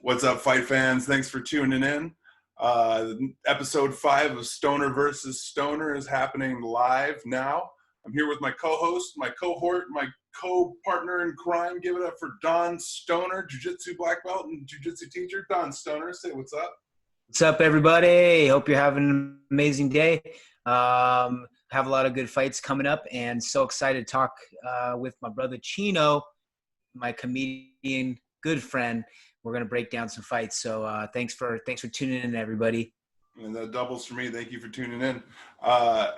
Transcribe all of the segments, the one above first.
What's up, fight fans? Thanks for tuning in. Episode 5 of Stoner versus Stoner is happening live now. I'm here with my co-host, my cohort, my co-partner in crime. Give it up for Don Stoner, Jiu-Jitsu black belt and Jiu-Jitsu teacher. Don Stoner, say what's up. What's up, everybody? Hope you're having an amazing day. Have a lot of good fights coming up, and so excited to talk with my brother Chino, my comedian, good friend. We're gonna break down some fights. So thanks for tuning in, everybody. And that doubles for me. Thank you for tuning in.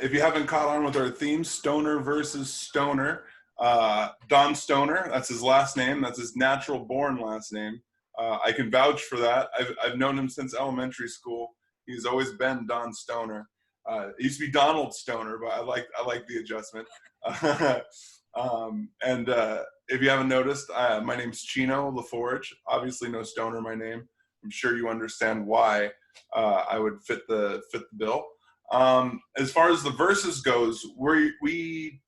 If you haven't caught on with our theme, Stoner versus Stoner, Don Stoner, that's his last name. That's his natural born last name. I can vouch for that. I've known him since elementary school. He's always been Don Stoner. It used to be Donald Stoner, but I like the adjustment. If you haven't noticed, my name's Chino LaForge. Obviously, no Stoner my name. I'm sure you understand why I would fit the bill. As far as the versus goes, we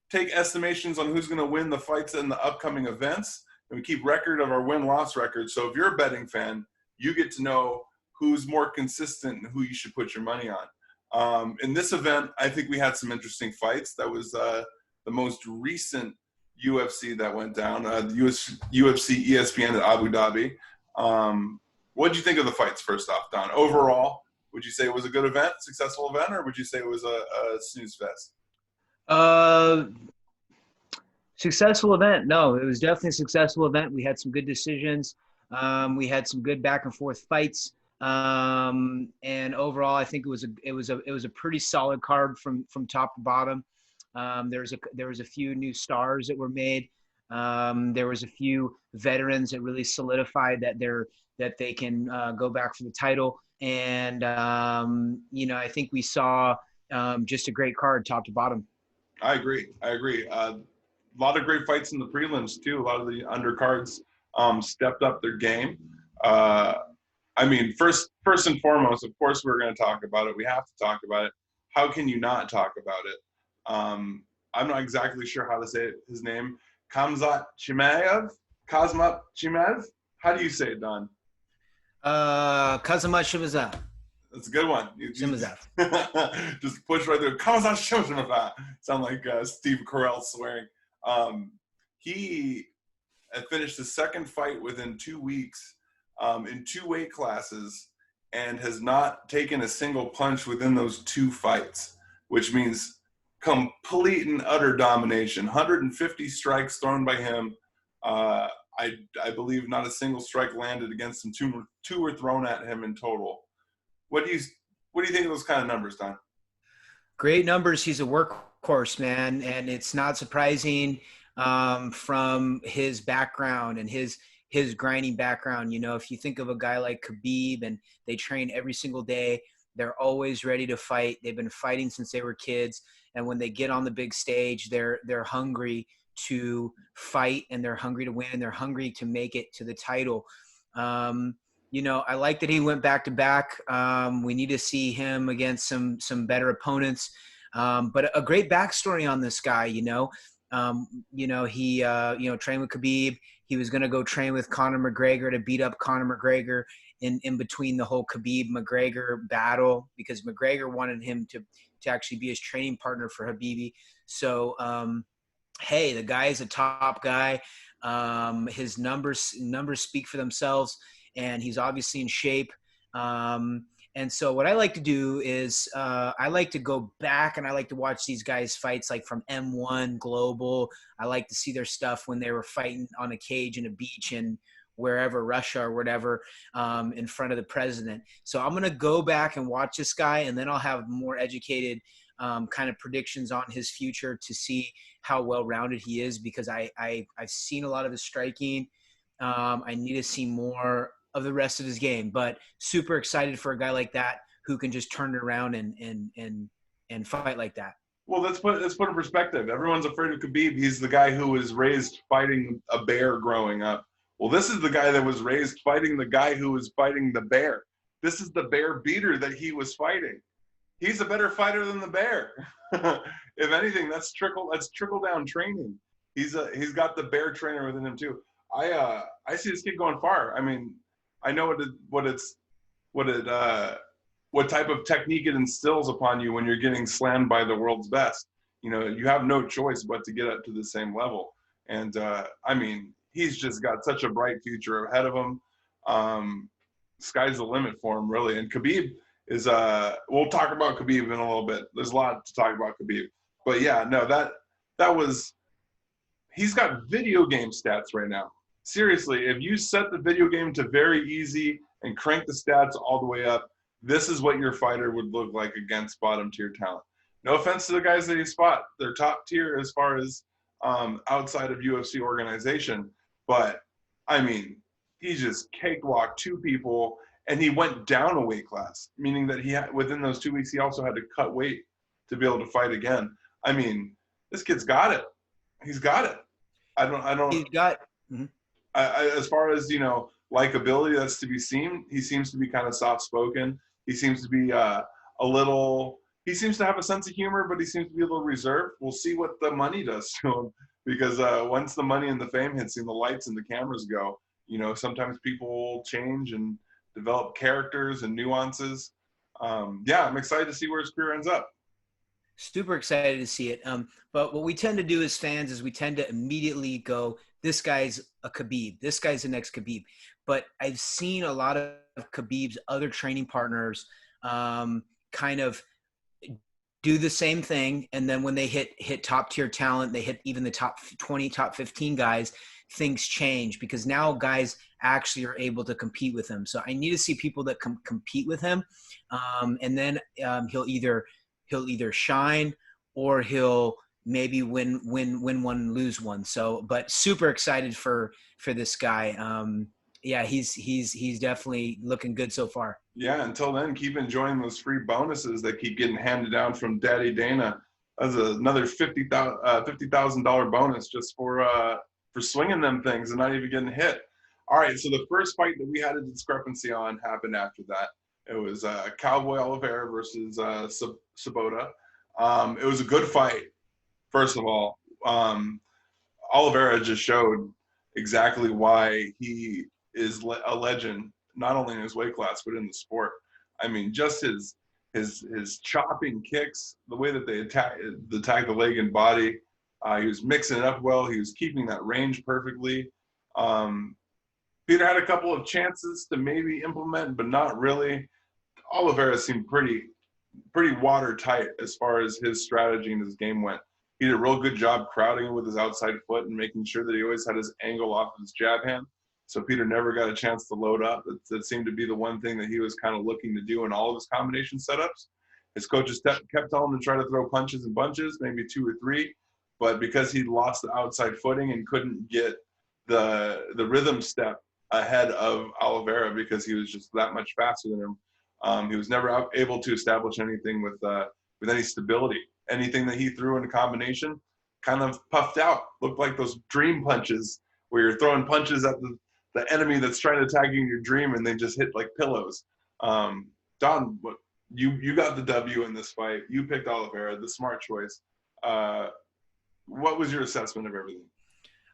take estimations on who's going to win the fights in the upcoming events, and we keep record of our win-loss record. So if you're a betting fan, you get to know who's more consistent and who you should put your money on. In this event, I think we had some interesting fights. That was the most recent UFC that went down, UFC ESPN at Abu Dhabi. What did you think of the fights, first off, Don? Overall, would you say it was a good event, successful event, or would you say it was a snooze fest? Successful event. No, it was definitely a successful event. We had some good decisions. We had some good back and forth fights. And overall, I think it was a pretty solid card from top to bottom. There was a few new stars that were made. There was a few veterans that really solidified that they can go back for the title. And I think we saw just a great card top to bottom. I agree. A lot of great fights in the prelims too. A lot of the undercards stepped up their game. I mean, first and foremost, of course, we're going to talk about it. We have to talk about it. How can you not talk about it? I'm not exactly sure how to say his name. Khamzat Chimaev? How do you say it, Don? Khamzat Chimaev. That's a good one. Just push right there. Khamzat Chimaev. Sound like Steve Carell swearing. He had finished his second fight within 2 weeks in 2 weight classes and has not taken a single punch within those 2 fights, which means complete and utter domination. 150 strikes thrown by him. I believe not a single strike landed against him. Two were thrown at him in total. What do you think of those kind of numbers, Don? Great numbers. He's a workhorse, man, and it's not surprising from his background and his grinding background. You know, if you think of a guy like Khabib, and they train every single day, they're always ready to fight. They've been fighting since they were kids, and when they get on the big stage, they're hungry to fight, and they're hungry to win, and they're hungry to make it to the title. I like that he went back to back. We need to see him against some better opponents. But a great backstory on this guy. He trained with Khabib. He was going to go train with Conor McGregor to beat up Conor McGregor in between the whole Khabib-McGregor battle, because McGregor wanted him to actually be his training partner for Habibi. So, hey, the guy is a top guy. His numbers speak for themselves, and he's obviously in shape. And so what I like to do is I like to go back and I like to watch these guys' fights, like from M1 Global. I like to see their stuff when they were fighting on a cage in a beach in wherever, Russia or whatever, in front of the president. So I'm going to go back and watch this guy, and then I'll have more educated kind of predictions on his future to see how well-rounded he is, because I've seen a lot of his striking. I need to see more of the rest of his game, but super excited for a guy like that who can just turn it around and fight like that. Well, let's put in perspective. Everyone's afraid of Khabib. He's the guy who was raised fighting a bear growing up. Well, this is the guy that was raised fighting the guy who was fighting the bear. This is the bear beater that he was fighting. He's a better fighter than the bear. If anything, that's trickle down training. He's got the bear trainer within him too. I see this kid going far. I mean, I know what type of technique it instills upon you when you're getting slammed by the world's best. You know, you have no choice but to get up to the same level. And I mean, he's just got such a bright future ahead of him. Sky's the limit for him, really. And Khabib is we'll talk about Khabib in a little bit. There's a lot to talk about Khabib. But yeah, no, that was he's got video game stats right now. Seriously, if you set the video game to very easy and crank the stats all the way up, this is what your fighter would look like against bottom tier talent. No offense to the guys that he fought. They're top tier as far as outside of UFC organization. But, I mean, he just cakewalked two people, and he went down a weight class, meaning that he had, within those 2 weeks, he also had to cut weight to be able to fight again. I mean, this kid's got it. He's got it. He's got mm-hmm. As far as, you know, likability, that's to be seen. He seems to be kind of soft-spoken. He seems to be he seems to have a sense of humor, but he seems to be a little reserved. We'll see what the money does to him, because once the money and the fame hits and the lights and the cameras go, you know, sometimes people change and develop characters and nuances. Yeah, I'm excited to see where his career ends up. Super excited to see it. But what we tend to do as fans is we tend to immediately go, this guy's a Khabib. This guy's the next Khabib. But I've seen a lot of Khabib's other training partners kind of do the same thing. And then when they hit top tier talent, they hit even the top 20, top 15 guys, things change, because now guys actually are able to compete with him. So I need to see people that compete with him. And then he'll either shine, or he'll maybe win one, lose one. So, but super excited for this guy. Yeah, he's definitely looking good so far. Yeah, until then, keep enjoying those free bonuses that keep getting handed down from Daddy Dana. That's another $50,000 bonus just for swinging them things and not even getting hit. All right, so the first fight that we had a discrepancy on happened after that. It was Cowboy Oliveira versus Sabota. It was a good fight, first of all. Oliveira just showed exactly why he is a legend, not only in his weight class, but in the sport. I mean, just his chopping kicks, the way that they attack the leg and body. He was mixing it up well. He was keeping that range perfectly. Peter had a couple of chances to maybe implement, but not really. Oliveira seemed pretty watertight as far as his strategy and his game went. He did a real good job crowding him with his outside foot and making sure that he always had his angle off of his jab hand. So Peter never got a chance to load up. That seemed to be the one thing that he was kind of looking to do in all of his combination setups. His coaches kept telling him to try to throw punches and bunches, maybe 2 or 3. But because he lost the outside footing and couldn't get the rhythm step ahead of Oliveira because he was just that much faster than him, he was never able to establish anything with any stability. Anything that he threw in a combination kind of puffed out, looked like those dream punches where you're throwing punches at the enemy that's trying to attack you in your dream, and they just hit like pillows. Don, you got the W in this fight. You picked Oliveira, the smart choice. What was your assessment of everything?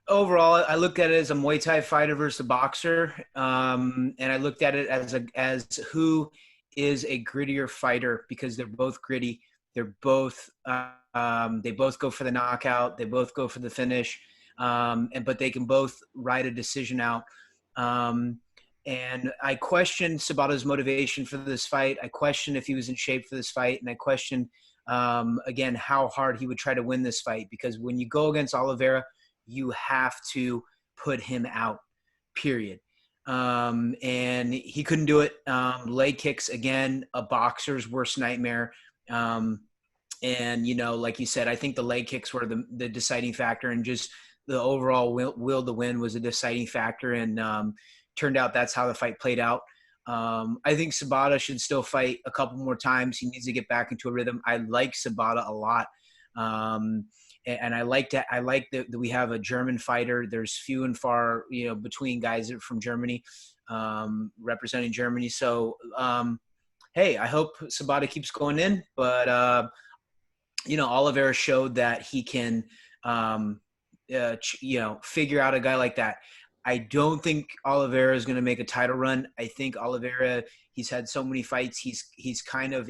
Overall, I looked at it as a Muay Thai fighter versus a boxer, and I looked at it as who is a grittier fighter, because they're both gritty. They're both they both go for the knockout. They both go for the finish, but they can both ride a decision out. And I questioned Sabato's motivation for this fight. I questioned if he was in shape for this fight, and I questioned again how hard he would try to win this fight, because when you go against Oliveira, you have to put him out, period. And he couldn't do it. Leg kicks, again, a boxer's worst nightmare. And, you know, like you said, I think the leg kicks were the deciding factor, and just the overall will to win was a deciding factor. And turned out that's how the fight played out. I think Sabata should still fight a couple more times. He needs to get back into a rhythm. I like Sabata a lot. And I like that we have a German fighter. There's few and far, you know, between guys from Germany, representing Germany. So, hey, I hope Sabata keeps going in. But, you know, Oliveira showed that he can, you know, figure out a guy like that. I don't think Oliveira is going to make a title run. I think Oliveira, he's had so many fights. He's kind of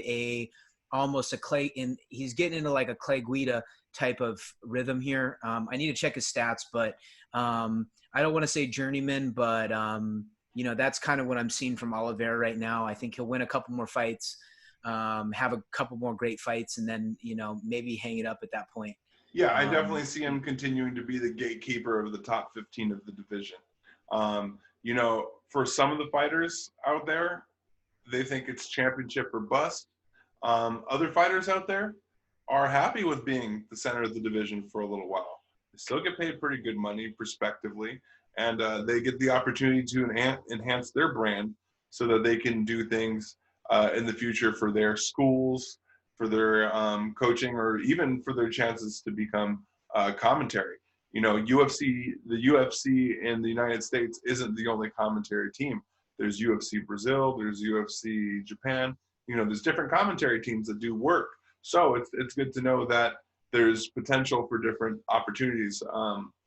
almost a Clay, and he's getting into like a Clay Guida type of rhythm here. I need to check his stats, but I don't want to say journeyman, but that's kind of what I'm seeing from Oliveira right now. I think he'll win a couple more fights, have a couple more great fights, and then maybe hang it up at that point. Yeah, I definitely see him continuing to be the gatekeeper of the top 15 of the division. For some of the fighters out there, they think it's championship or bust. Other fighters out there are happy with being the center of the division for a little while. They still get paid pretty good money, prospectively, and they get the opportunity to enhance their brand so that they can do things in the future for their schools, for their coaching, or even for their chances to become commentary. The UFC in the United States isn't the only commentary team. There's UFC Brazil, there's UFC Japan. There's different commentary teams that do work. So it's good to know that there's potential for different opportunities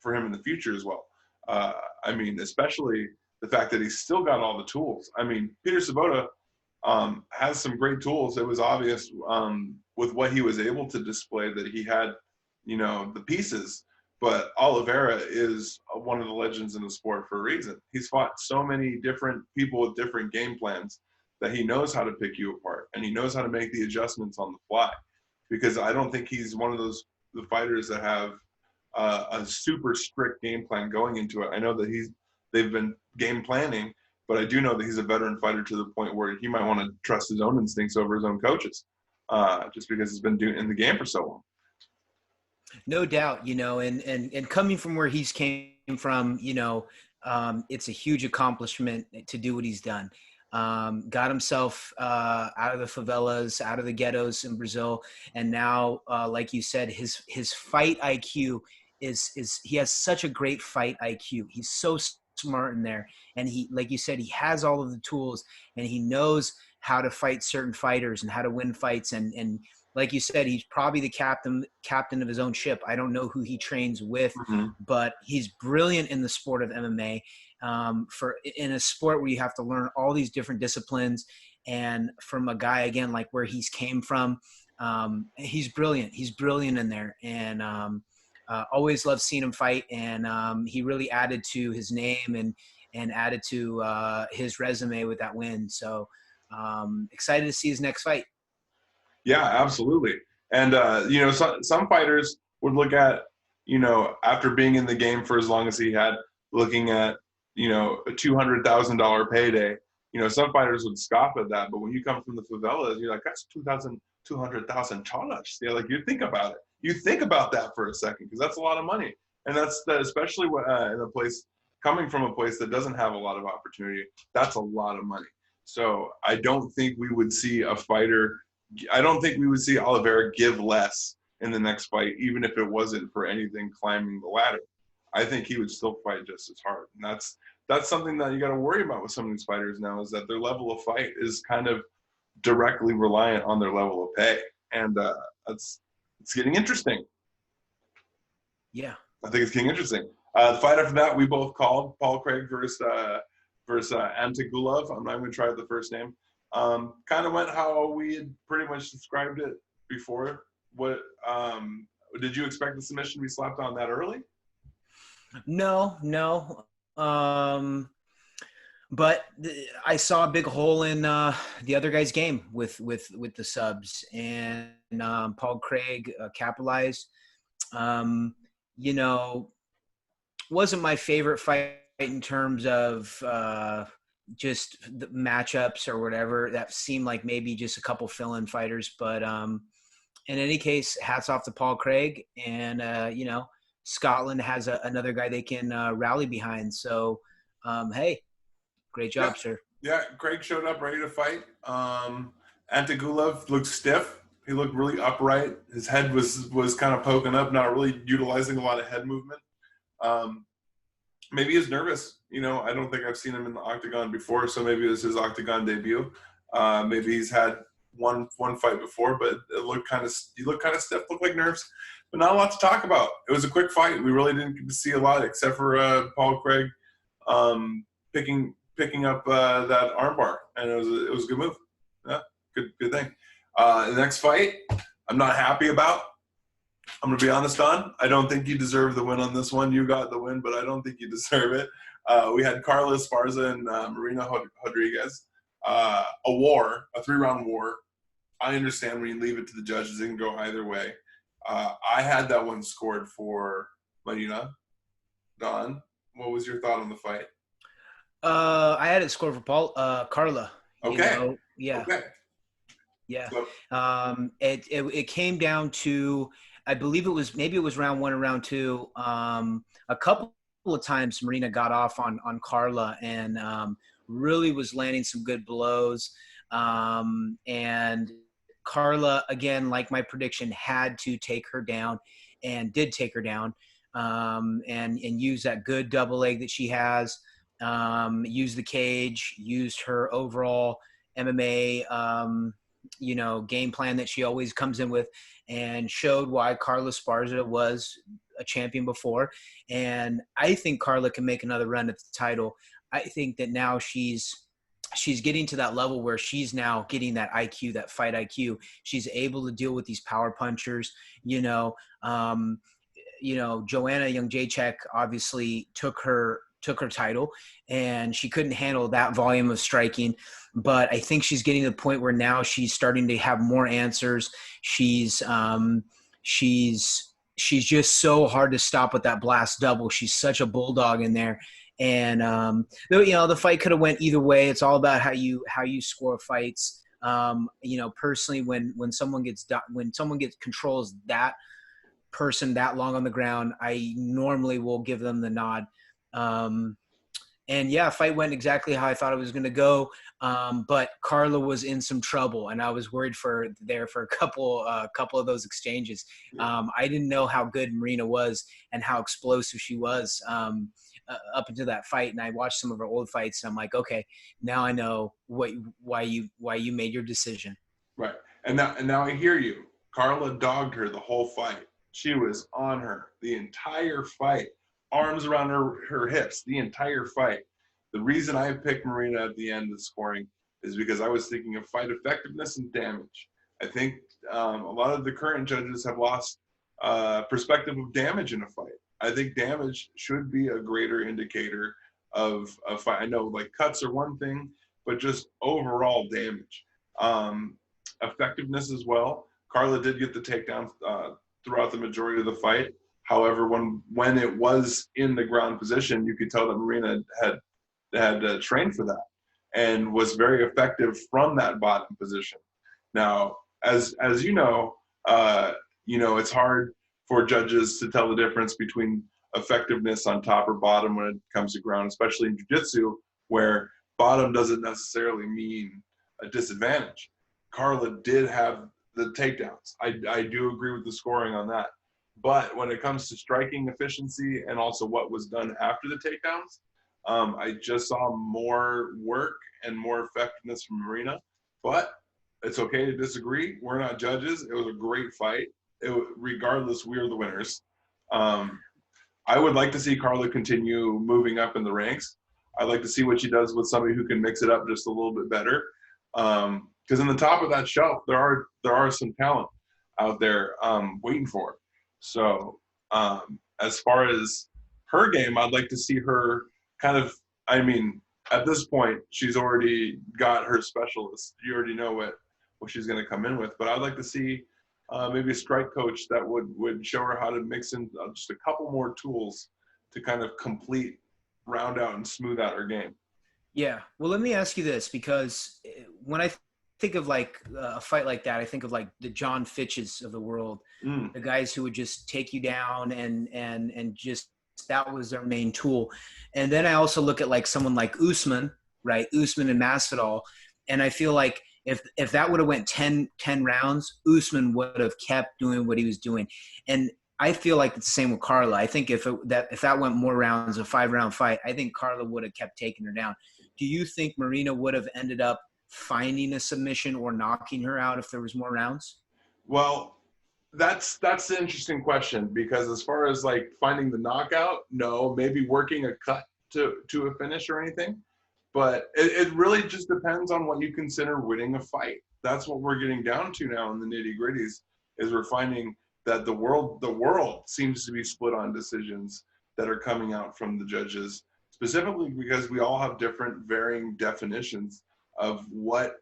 for him in the future as well. Especially the fact that he's still got all the tools. Peter Sabota has some great tools. It was obvious with what he was able to display that he had, the pieces. But Oliveira is one of the legends in the sport for a reason. He's fought so many different people with different game plans that he knows how to pick you apart, and he knows how to make the adjustments on the fly. Because I don't think he's one of the fighters that have a super strict game plan going into it. I know that they've been game planning, but I do know that he's a veteran fighter to the point where he might want to trust his own instincts over his own coaches, just because he's been in the game for so long. No doubt, and coming from where he's came from, it's a huge accomplishment to do what he's done. Got himself out of the favelas, out of the ghettos in Brazil, and now, like you said, his fight IQ is he has such a great fight IQ. He's so smart in there, and he, like you said, he has all of the tools, and he knows how to fight certain fighters and how to win fights, and like you said, he's probably the captain of his own ship. I don't know who he trains with, but he's brilliant in the sport of MMA. In a sport where you have to learn all these different disciplines, and from a guy again like where he's came from, he's brilliant. He's brilliant in there, and always loved seeing him fight. And he really added to his name and added to his resume with that win. So excited to see his next fight. Yeah, absolutely. And, some fighters would look at, after being in the game for as long as he had, looking at, a $200,000 payday. Some fighters would scoff at that. But when you come from the favelas, you're like, that's $200,000. Yeah, like you think about it. You think about that for a second, because that's a lot of money. And that's especially in a place, coming from a place that doesn't have a lot of opportunity, that's a lot of money. So I don't think we would see Oliveira give less in the next fight, even if it wasn't for anything climbing the ladder. I think he would still fight just as hard. And that's something that you got to worry about with some of these fighters now, is that their level of fight is kind of directly reliant on their level of pay. And it's getting interesting. Yeah. I think it's getting interesting. The fight after that, we both called Paul Craig versus Antigulov. I'm not going to try the first name. Kind of went how we had pretty much described it before. What did you expect the submission to be slapped on that early? No. But I saw a big hole in the other guy's game with the subs, and Paul Craig capitalized. Wasn't my favorite fight in terms of just the matchups or whatever. That seemed like maybe just a couple fill-in fighters, but in any case, hats off to Paul Craig, and Scotland has another guy they can rally behind. So hey, great job, sir. Yeah, Craig showed up ready to fight. Antigulov looked stiff. He looked really upright. His head was kind of poking up, not really utilizing a lot of head movement. Maybe he's nervous. I don't think I've seen him in the octagon before, so maybe it was his octagon debut. Maybe he's had one fight before, but he looked kind of stiff, looked like nerves, but not a lot to talk about. It was a quick fight. We really didn't get to see a lot except for Paul Craig picking up that armbar, and it was a good move. Yeah, good thing. The next fight, I'm not happy about. I'm gonna be honest on. I don't think you deserve the win on this one. You got the win, but I don't think you deserve it. We had Carla Esparza and Marina Rodriguez. A war, a 3-round war. I understand when you leave it to the judges, it can go either way. I had that one scored for Marina. Don, what was your thought on the fight? I had it scored for Carla. Okay. Yeah. Okay. Yeah. So, It came down to, I believe it was round 1 or round 2. A couple of times Marina got off on Carla and really was landing some good blows. And Carla, again, like my prediction, had to take her down and did take her down, and use that good double leg that she has, use the cage, used her overall MMA, game plan that she always comes in with, and showed why Carla Esparza was a champion before. And I think Carla can make another run at the title. I think that now she's getting to that level where she's now getting that IQ, that fight IQ. She's able to deal with these power punchers. Joanna Jędrzejczyk obviously took her title, and she couldn't handle that volume of striking. But I think she's getting to the point where now she's starting to have more answers. She's just so hard to stop with that blast double. She's such a bulldog in there. And the fight could have went either way. It's all about how you score fights. Personally, when someone controls that person that long on the ground, I normally will give them the nod. And yeah, fight went exactly how I thought it was going to go. But Carla was in some trouble, and I was worried for a couple of those exchanges. I didn't know how good Marina was and how explosive she was up into that fight. And I watched some of her old fights, and I'm like, okay, now I know why you made your decision. right. And now I hear you. Carla dogged her the whole fight. She was on her the entire fight, arms around her hips the entire fight. The reason I picked Marina at the end of the scoring is because I was thinking of fight effectiveness and damage. I think a lot of the current judges have lost perspective of damage in a fight. I think damage should be a greater indicator of a fight. I know like cuts are one thing, but just overall damage. Effectiveness as well. Carla did get the takedown throughout the majority of the fight. However, when it was in the ground position, you could tell that Marina had trained for that and was very effective from that bottom position. Now, as you know, it's hard for judges to tell the difference between effectiveness on top or bottom when it comes to ground, especially in jiu-jitsu, where bottom doesn't necessarily mean a disadvantage. Carla did have the takedowns. I do agree with the scoring on that. But when it comes to striking efficiency and also what was done after the takedowns, I just saw more work and more effectiveness from Marina. But it's okay to disagree. We're not judges. It was a great fight. Regardless, we are the winners. I would like to see Carla continue moving up in the ranks. I'd like to see what she does with somebody who can mix it up just a little bit better. Because in the top of that shelf, there are some talent out there waiting for her. So as far as her game, I'd like to see her kind of, at this point, she's already got her specialist. You already know what she's going to come in with. But I'd like to see maybe a strike coach that would show her how to mix in just a couple more tools to kind of round out and smooth out her game. Yeah. Well, let me ask you this, because when I think of like a fight like that, I think of like the John Fitches of the world, the guys who would just take you down and just, that was their main tool. And then I also look at like someone like Usman, right? Usman and Masvidal. And I feel like if that would have went 10 rounds, Usman would have kept doing what he was doing. And I feel like it's the same with Carla. I think if that went more rounds, a 5-round fight, I think Carla would have kept taking her down. Do you think Marina would have ended up finding a submission or knocking her out if there was more rounds? Well, that's an interesting question, because as far as like finding the knockout, no, maybe working a cut to a finish or anything. But it really just depends on what you consider winning a fight. That's what we're getting down to now in the nitty-gritties, is we're finding that the world seems to be split on decisions that are coming out from the judges, specifically because we all have different varying definitions of what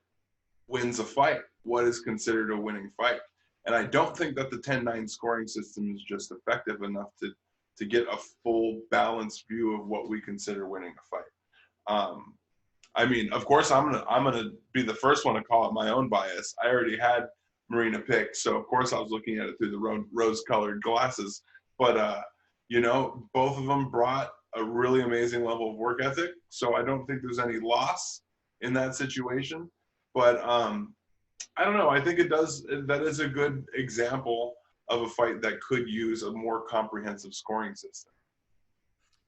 wins a fight, what is considered a winning fight. And I don't think that the 10-9 scoring system is just effective enough to get a full balanced view of what we consider winning a fight. I mean, of course, I'm gonna be the first one to call it my own bias. I already had Marina picked, so of course I was looking at it through the rose-colored glasses. But you know, both of them brought a really amazing level of work ethic, so I don't think there's any loss in that situation. But I don't know. I think it does. That is a good example of a fight that could use a more comprehensive scoring system.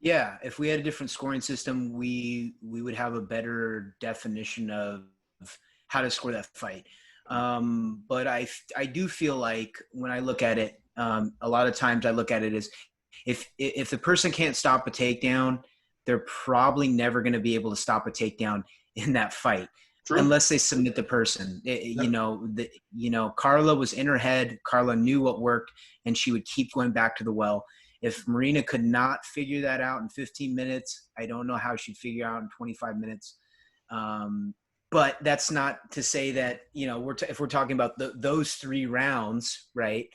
Yeah, if we had a different scoring system, we would have a better definition of how to score that fight. But I do feel like when I look at it, a lot of times I look at it as if the person can't stop a takedown, they're probably never going to be able to stop a takedown in that fight. True. Unless they submit the person. You know, Carla was in her head. Carla knew what worked, and she would keep going back to the well. If Marina could not figure that out in 15 minutes, I don't know how she'd figure out in 25 minutes. But that's not to say that, you know, if we're talking about those 3 rounds, right?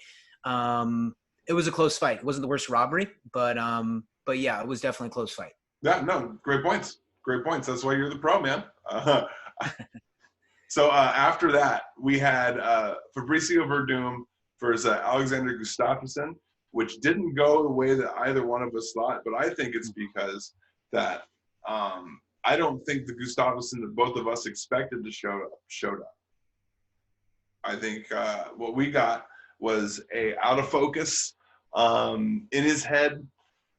It was a close fight. It wasn't the worst robbery, but yeah, it was definitely a close fight. Yeah, no, great points. Great points. That's why you're the pro, man. So after that, we had Fabricio Verdum versus Alexander Gustafsson, which didn't go the way that either one of us thought, but I think it's because that I don't think the Gustafsson that both of us expected to showed up. I think what we got was a out of focus, in his head,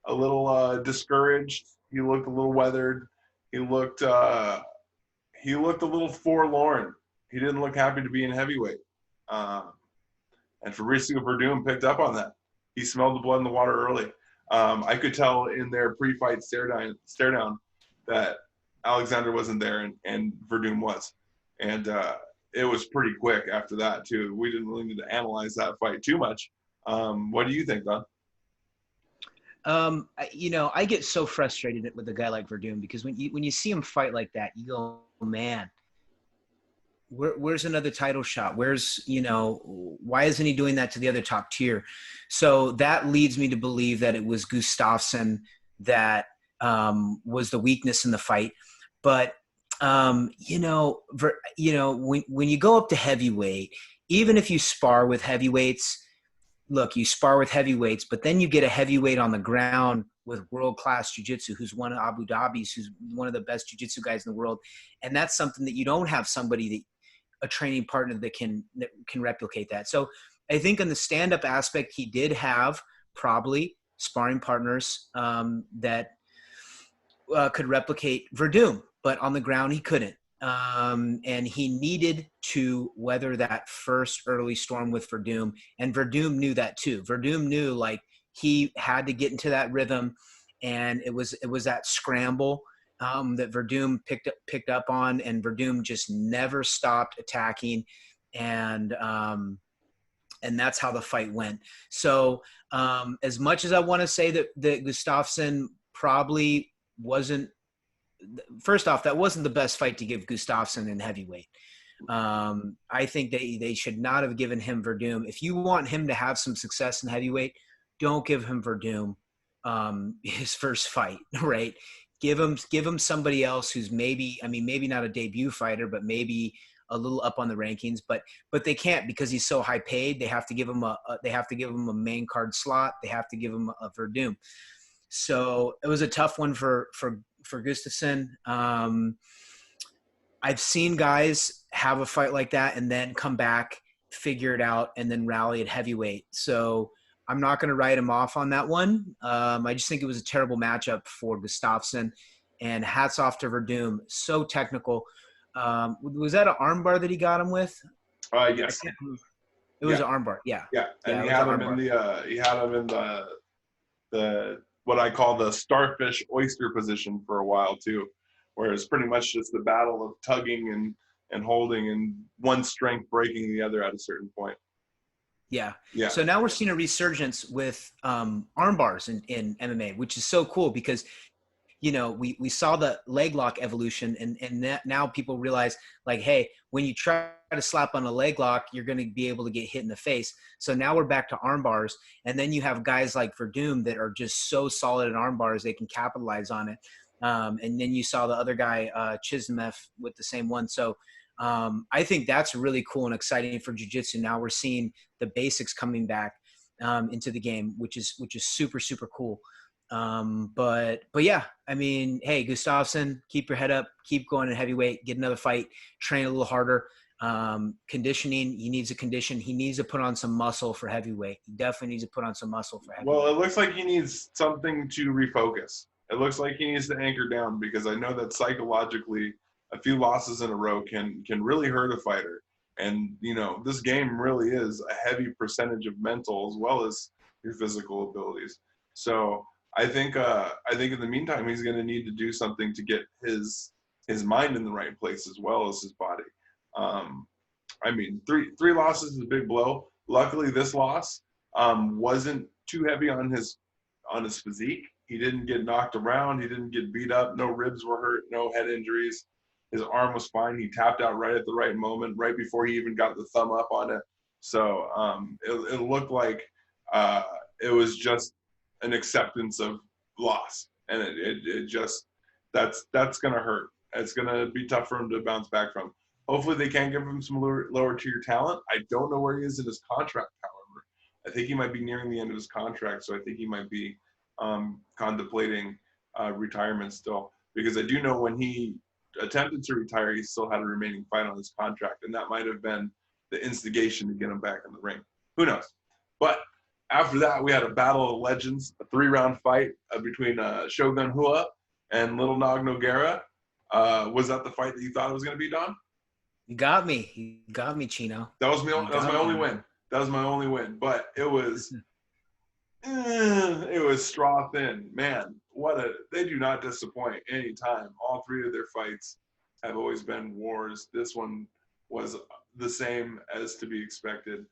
a little discouraged. He looked a little weathered. He looked a little forlorn. He didn't look happy to be in heavyweight. And Fabricio Verdum picked up on that. He smelled the blood in the water early. I could tell in their pre-fight stare down that Alexander wasn't there and Verdum was. And it was pretty quick after that, too. We didn't really need to analyze that fight too much. What do you think, Don? You know, I get so frustrated with a guy like Verdum because when you see him fight like that, you go, oh, man, where's another title shot? Where's, you know, why isn't he doing that to the other top tier? So that leads me to believe that it was Gustafsson that was the weakness in the fight. But you know, when you go up to heavyweight, even if you spar with heavyweights, look, you spar with heavyweights, but then you get a heavyweight on the ground with world-class jiu-jitsu, who's one of Abu Dhabi's, who's one of the best jiu-jitsu guys in the world. And that's something that you don't have a training partner that can replicate that. So I think in the stand-up aspect, he did have probably sparring partners that could replicate Verdum, but on the ground he couldn't. And he needed to weather that first early storm with Verdum, and Verdum knew that too. Verdum knew like he had to get into that rhythm, and it was that scramble that Verdum picked up on, and Verdum just never stopped attacking, and that's how the fight went. So as much as I want to say that Gustafsson probably wasn't, first off, that wasn't the best fight to give Gustafsson in heavyweight. I think they should not have given him Verdum. If you want him to have some success in heavyweight, don't give him Verdum his first fight, right? Give him somebody else who's maybe not a debut fighter, but maybe a little up on the rankings. But they can't, because he's so high paid. They have to give him a main card slot. They have to give him a Verdum. So it was a tough one for Gustafsson. I've seen guys have a fight like that and then come back, figure it out, and then rally at heavyweight. So I'm not going to write him off on that one. I just think it was a terrible matchup for Gustafsson, and hats off to Verdum. So technical. Was that an armbar that he got him with? Yes. It was an armbar. Yeah. Yeah. And he had him in the what I call the starfish oyster position for a while too, where it's pretty much just the battle of tugging and holding and one strength breaking the other at a certain point. Yeah. Yeah. So now we're seeing a resurgence with arm bars in MMA, which is so cool because we saw the leg lock evolution, and that now people realize, like, hey, when you try to slap on a leg lock, you're going to be able to get hit in the face. So now we're back to arm bars, and then you have guys like Verdum that are just so solid in arm bars they can capitalize on it. And then you saw the other guy, Chismev, with the same one. So I think that's really cool and exciting for jiu-jitsu. Now we're seeing the basics coming back into the game, which is super, super cool. But yeah, I mean, hey, Gustafsson, keep your head up, keep going in heavyweight, get another fight, train a little harder. Conditioning, he needs a condition. He needs to put on some muscle for heavyweight. He definitely needs to put on some muscle for heavyweight. Well, it looks like he needs something to refocus. It looks like he needs to anchor down, because I know that psychologically a few losses in a row can really hurt a fighter. And, this game really is a heavy percentage of mental as well as your physical abilities. So I think in the meantime, he's going to need to do something to get his mind in the right place as well as his body. I mean, three losses is a big blow. Luckily, this loss wasn't too heavy on his physique. He didn't get knocked around. He didn't get beat up. No ribs were hurt. No head injuries. His arm was fine. He tapped out right at the right moment, right before he even got the thumb up on it. So it looked like it was just an acceptance of loss, and it just that's going to hurt. It's going to be tough for him to bounce back from. Hopefully they can give him some lower tier talent. I don't know where he is in his contract, however. I think he might be nearing the end of his contract, so I think he might be contemplating retirement still, because I do know when he attempted to retire, he still had a remaining fight on his contract, and that might have been the instigation to get him back in the ring. Who knows? But after that, we had a battle of legends, a 3-round fight between Shogun Rua and Little Nog Nogueira. Was that the fight that you thought it was going to be, Don? You got me. You got me, Chino. That was my only win. That was my only win. But it was straw thin. Man, they do not disappoint anytime. All three of their fights have always been wars. This one was the same as to be expected.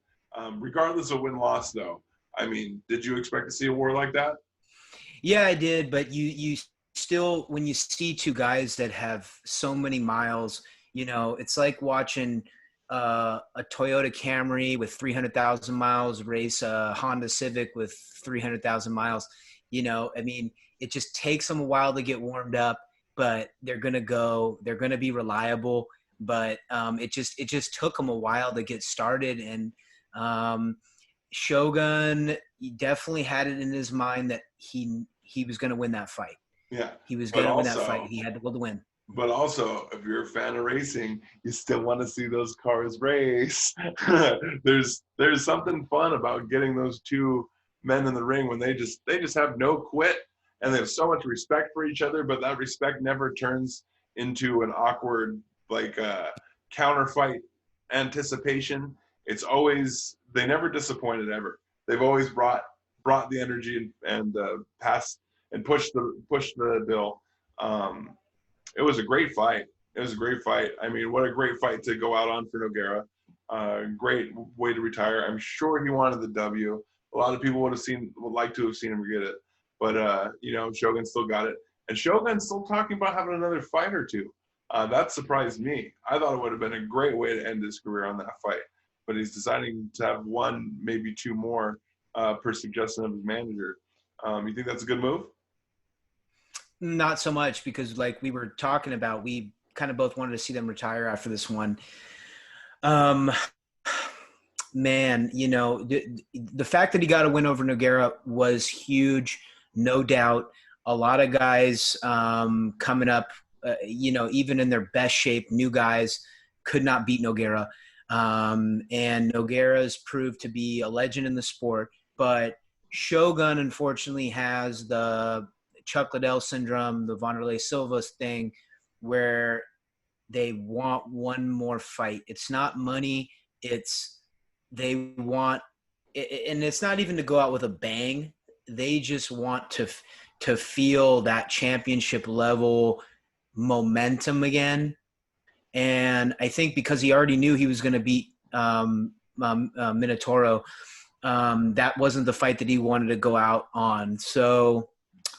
Regardless of win-loss, though, I mean, did you expect to see a war like that? Yeah, I did. But you still, when you see two guys that have so many miles, it's like watching a Toyota Camry with 300,000 miles race a Honda Civic with 300,000 miles. I mean, it just takes them a while to get warmed up, but they're going to be reliable. But it just took them a while to get started. And Shogun, he definitely had it in his mind that he was going to win that fight. Yeah. He was going to win that fight. He had to will to win. But also, if you're a fan of racing, you still want to see those cars race. There's something fun about getting those two men in the ring when they just have no quit, and they have so much respect for each other, but that respect never turns into an awkward counter fight anticipation. It's always, they never disappointed ever. They've always brought the energy and passed and pushed the bill. It was a great fight. I mean, what a great fight to go out on for Nogueira. Great way to retire. I'm sure he wanted the W. A lot of people would like to have seen him get it. But, Shogun still got it. And Shogun's still talking about having another fight or two. That surprised me. I thought it would have been a great way to end his career on that fight. But he's deciding to have one, maybe two more per suggestion of his manager. You think that's a good move? Not so much, because like we were talking about, we kind of both wanted to see them retire after this one. Man, the fact that he got a win over Nogueira was huge, no doubt. A lot of guys coming up, even in their best shape, new guys could not beat Nogueira. And Nogueira's proved to be a legend in the sport, but Shogun unfortunately has the Chuck Liddell syndrome, the Wanderlei Silva thing, where they want one more fight. It's not money. They want, and it's not even to go out with a bang. They just want to feel that championship level momentum again. And I think because he already knew he was going to beat Minotauro, that wasn't the fight that he wanted to go out on. So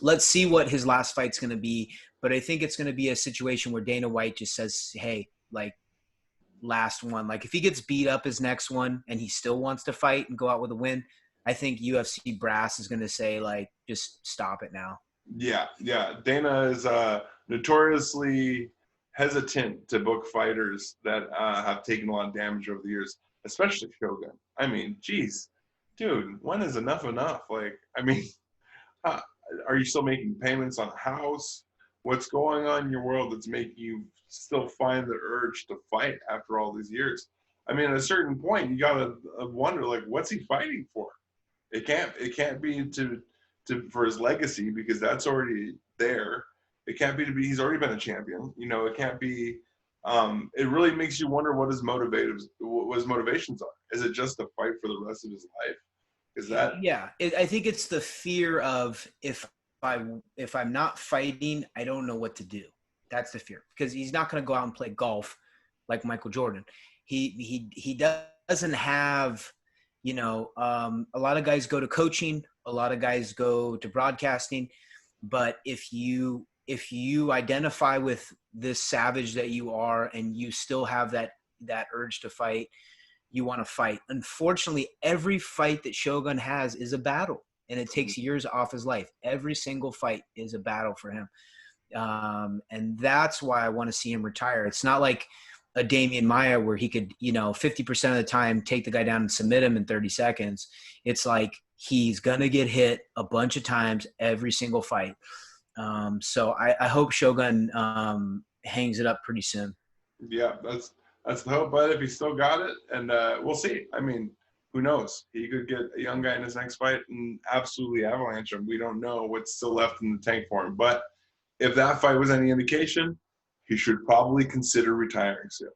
let's see what his last fight's going to be. But I think it's going to be a situation where Dana White just says, hey, like, last one. Like, if he gets beat up his next one and he still wants to fight and go out with a win, I think UFC brass is going to say, like, just stop it now. Yeah, yeah. Dana is notoriously hesitant to book fighters that have taken a lot of damage over the years, especially Shogun. I mean, geez, dude, when is enough enough? Like, I mean, uh, are you still making payments on a house? What's going on in your world that's making you still find the urge to fight after all these years? I mean, at a certain point, you gotta wonder, like, what's he fighting for? It can't be to for his legacy, because that's already there. It can't be to be, he's already been a champion. You know, it can't be. It really makes you wonder what what his motivations are. Is it just to fight for the rest of his life? Is that? Yeah, I think it's the fear of if I'm not fighting, I don't know what to do. That's the fear, because he's not going to go out and play golf like Michael Jordan. He doesn't have, a lot of guys go to coaching, a lot of guys go to broadcasting, but if you identify with this savage that you are and you still have that urge to fight, you want to fight. Unfortunately, every fight that Shogun has is a battle, and it takes years off his life. Every single fight is a battle for him. And that's why I want to see him retire. It's not like a Damian Maia where he could, 50% of the time take the guy down and submit him in 30 seconds. It's like he's going to get hit a bunch of times every single fight. So I hope Shogun hangs it up pretty soon. Yeah, that's the hope. But if he still got it, and we'll see. I mean, who knows? He could get a young guy in his next fight and absolutely avalanche him. We don't know what's still left in the tank for him. But if that fight was any indication, he should probably consider retiring soon.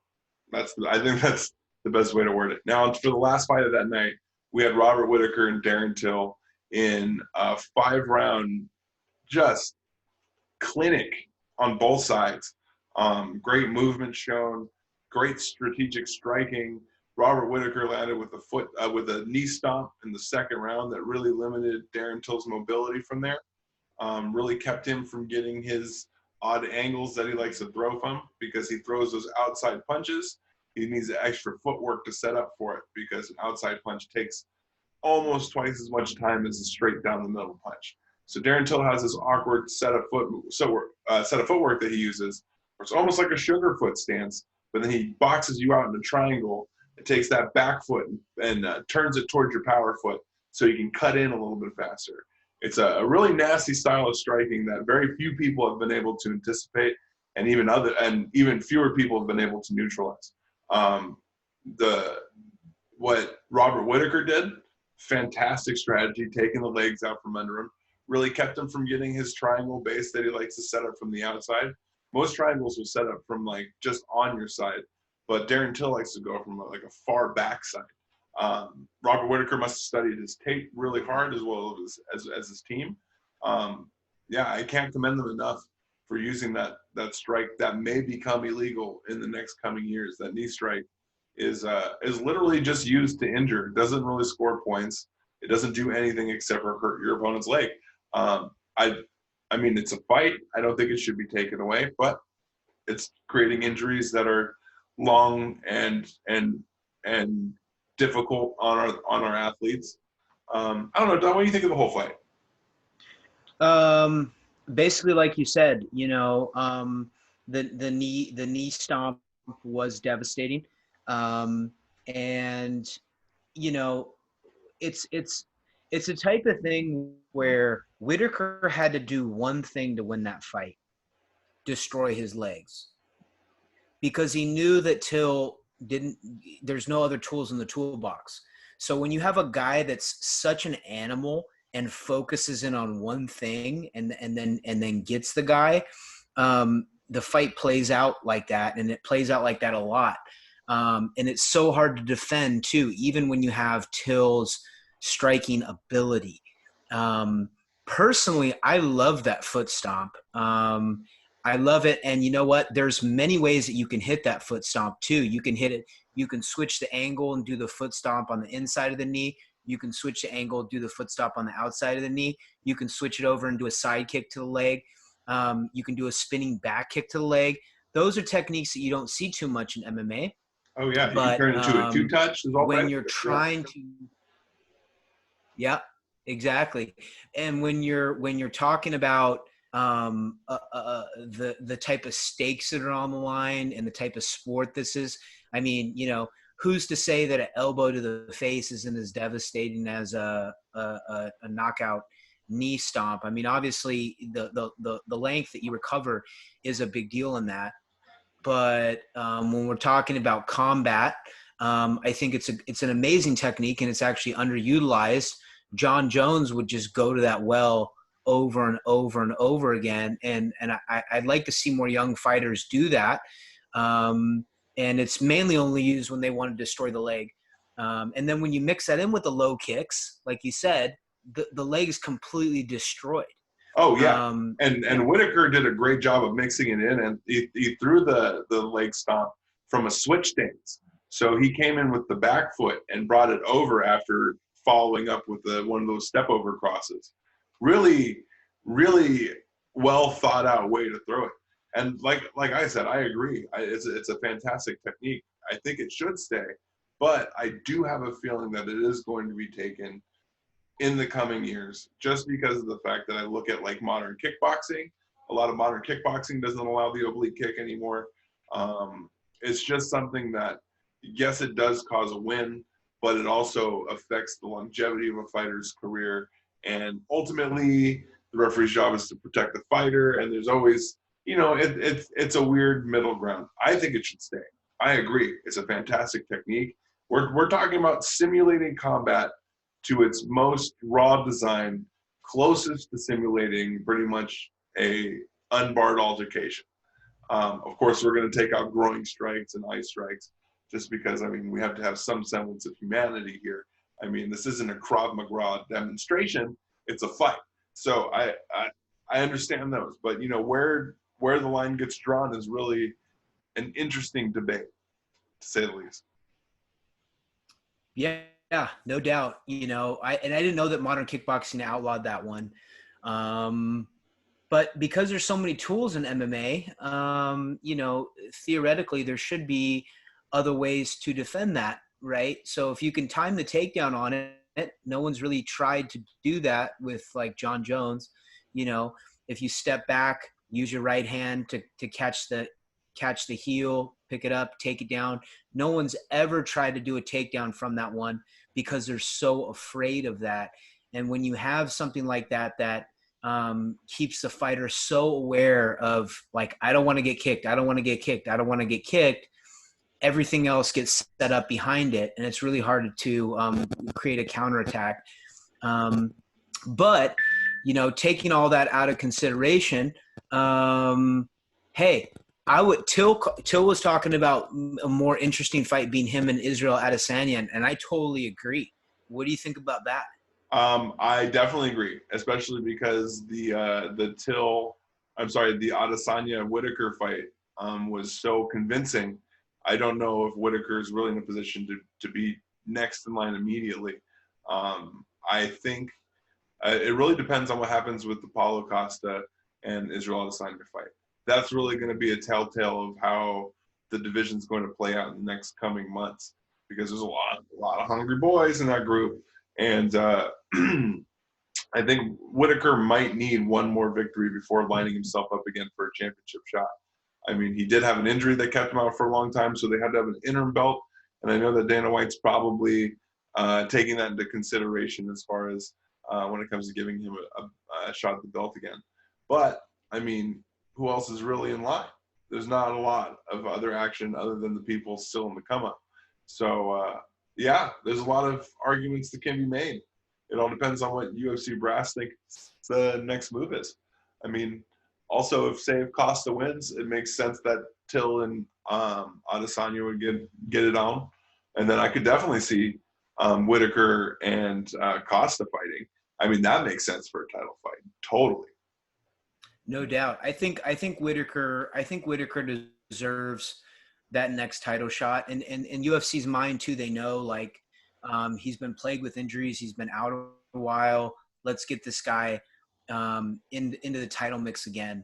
I think that's the best way to word it. Now, for the last fight of that night, we had Robert Whitaker and Darren Till in a 5-round just clinic on both sides. Great movement shown, great strategic striking. Robert Whitaker landed with with a knee stomp in the second round that really limited Darren Till's mobility from there. Really kept him from getting his odd angles that he likes to throw from, because he throws those outside punches. He needs extra footwork to set up for it, because an outside punch takes almost twice as much time as a straight down the middle punch. So Darren Till has this awkward set of footwork that he uses. It's almost like a sugar foot stance, but then he boxes you out in a triangle. It takes that back foot and turns it towards your power foot, so you can cut in a little bit faster. It's a really nasty style of striking that very few people have been able to anticipate, and even fewer people have been able to neutralize. What Robert Whitaker did, fantastic strategy, taking the legs out from under him, really kept him from getting his triangle base that he likes to set up from the outside. Most triangles will set up from like just on your side, but Darren Till likes to go from like a far back side. Robert Whitaker must have studied his tape really hard, as well as his team. Yeah, I can't commend them enough for using that strike that may become illegal in the next coming years. That knee strike is literally just used to injure. It doesn't really score points. It doesn't do anything except for hurt your opponent's leg. I mean, it's a fight. I don't think it should be taken away, but it's creating injuries that are long and difficult on our athletes. I don't know, Don, what do you think of the whole fight? Basically, like you said, the knee stomp was devastating, and it's a type of thing where Whitaker had to do one thing to win that fight: destroy his legs, because he knew that Till there's no other tools in the toolbox. So when you have a guy that's such an animal and focuses in on one thing and then gets the guy, the fight plays out like that, and it plays out like that a lot. And it's so hard to defend too, even when you have Till's striking ability. Personally, I love that foot stomp. I love it. And you know what? There's many ways that you can hit that foot stomp too. You can hit it. You can switch the angle and do the foot stomp on the inside of the knee. You can switch the angle, do the foot stomp on the outside of the knee. You can switch it over and do a side kick to the leg. You can do a spinning back kick to the leg. Those are techniques that you don't see too much in MMA. Oh yeah, you can But turn into a two touch. There's all when types you're of it. Yeah. trying to, yeah, exactly. And when you're talking about the type of stakes that are on the line and the type of sport this is, I mean, who's to say that an elbow to the face isn't as devastating as a knockout knee stomp? I mean, obviously the length that you recover is a big deal in that. But when we're talking about combat, I think it's an amazing technique, and it's actually underutilized. John Jones would just go to that well over and over and over again, and I'd like to see more young fighters do that. And it's mainly only used when they want to destroy the leg. And then when you mix that in with the low kicks, like you said, the leg is completely destroyed. Oh yeah, and Yeah. Whitaker did a great job of mixing it in, and he threw the leg stomp from a switch stance. So he came in with the back foot and brought it over after following up with one of those step over crosses. Really, really well thought out way to throw it. And like I said, I agree. It's a fantastic technique. I think it should stay, but I do have a feeling that it is going to be taken in the coming years, just because of the fact that I look at like modern kickboxing. A lot of modern kickboxing doesn't allow the oblique kick anymore. It's just something that, yes, it does cause a win, but it also affects the longevity of a fighter's career. And ultimately, the referee's job is to protect the fighter. And there's always, it's a weird middle ground. I think it should stay. I agree. It's a fantastic technique. We're talking about simulating combat to its most raw design, closest to simulating pretty much a unbarred altercation. Of course, we're going to take out groin strikes and eye strikes, just because, I mean, we have to have some semblance of humanity here. I mean, this isn't a Krav Maga demonstration; it's a fight. So I understand those, but where the line gets drawn is really an interesting debate, to say the least. Yeah, no doubt. I didn't know that modern kickboxing outlawed that one. But because there's so many tools in MMA, theoretically there should be other ways to defend that, right? So if you can time the takedown on it, no one's really tried to do that with like John Jones. If you step back, use your right hand to catch the heel, pick it up, take it down. No one's ever tried to do a takedown from that one because they're so afraid of that. And when you have something like that keeps the fighter so aware of like, I don't want to get kicked. I don't want to get kicked. I don't want to get kicked. Everything else gets set up behind it. And it's really hard to create a counterattack. But, taking all that out of consideration, hey, Till was talking about a more interesting fight being him and Israel Adesanya, and I totally agree. What do you think about that? I definitely agree, especially because the Adesanya Whitaker fight was so convincing. I don't know if Whitaker is really in a position to be next in line immediately. I think it really depends on what happens with the Paulo Costa and Israel Adesanya fight. That's really going to be a telltale of how the division's going to play out in the next coming months, because there's a lot of hungry boys in that group. And I think Whitaker might need one more victory before lining himself up again for a championship shot. I mean, he did have an injury that kept him out for a long time, so they had to have an interim belt. And I know that Dana White's probably taking that into consideration as far as when it comes to giving him a shot at the belt again. But, I mean, who else is really in line? There's not a lot of other action other than the people still in the come up. So, yeah, there's a lot of arguments that can be made. It all depends on what UFC brass thinks the next move is. I mean, also, if Costa wins, it makes sense that Till and Adesanya would get it on. And then I could definitely see Whitaker and Costa fighting. I mean, that makes sense for a title fight. Totally. No doubt. I think Whitaker deserves that next title shot. And in UFC's mind too, they know like he's been plagued with injuries. He's been out a while. Let's get this guy into the title mix again.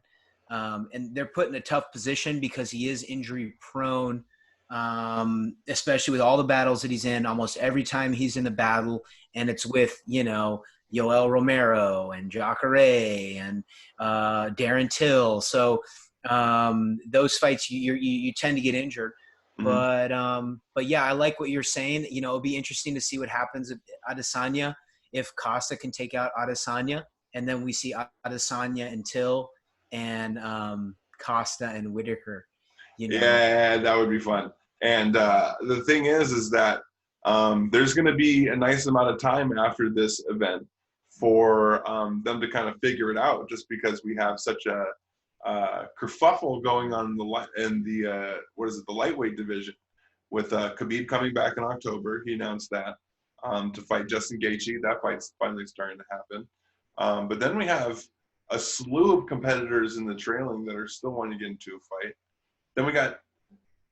And they're put in a tough position because he is injury prone, especially with all the battles that he's in. Almost every time he's in the battle, and it's with, Yoel Romero and Jacare and Darren Till. So those fights, you tend to get injured. Mhm. But yeah, I like what you're saying. It'll be interesting to see what happens at Adesanya if Costa can take out Adesanya, and then we see Adesanya and Till and Costa and Whitaker. Yeah, that would be fun. And the thing is that there's going to be a nice amount of time after this event for them to kind of figure it out, just because we have such a kerfuffle going on the lightweight division with Khabib coming back in October. He announced that to fight Justin Gaethje. That fight's finally starting to happen. But then we have a slew of competitors in the trailing that are still wanting to get into a fight. Then we got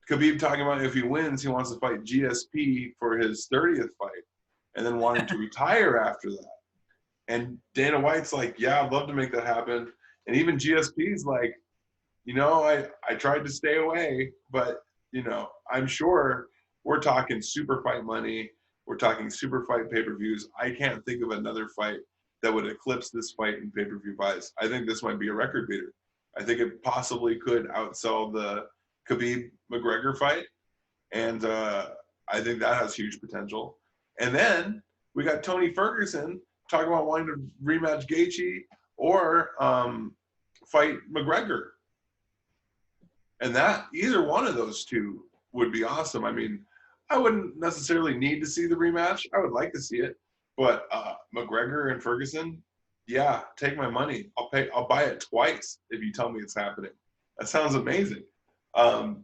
Khabib talking about if he wins, he wants to fight GSP for his 30th fight, and then wanting to retire after that. And Dana White's like, yeah, I'd love to make that happen. And even GSP's like, I tried to stay away, but, I'm sure we're talking super fight money. We're talking super fight pay-per-views. I can't think of another fight that would eclipse this fight in pay-per-view buys. I think this might be a record beater. I think it possibly could outsell the Khabib McGregor fight. And I think that has huge potential. And then we got Tony Ferguson talking about wanting to rematch Gaethje or fight McGregor. And that either one of those two would be awesome. I mean, I wouldn't necessarily need to see the rematch. I would like to see it. But McGregor and Ferguson, yeah, take my money. I'll buy it twice if you tell me it's happening. That sounds amazing.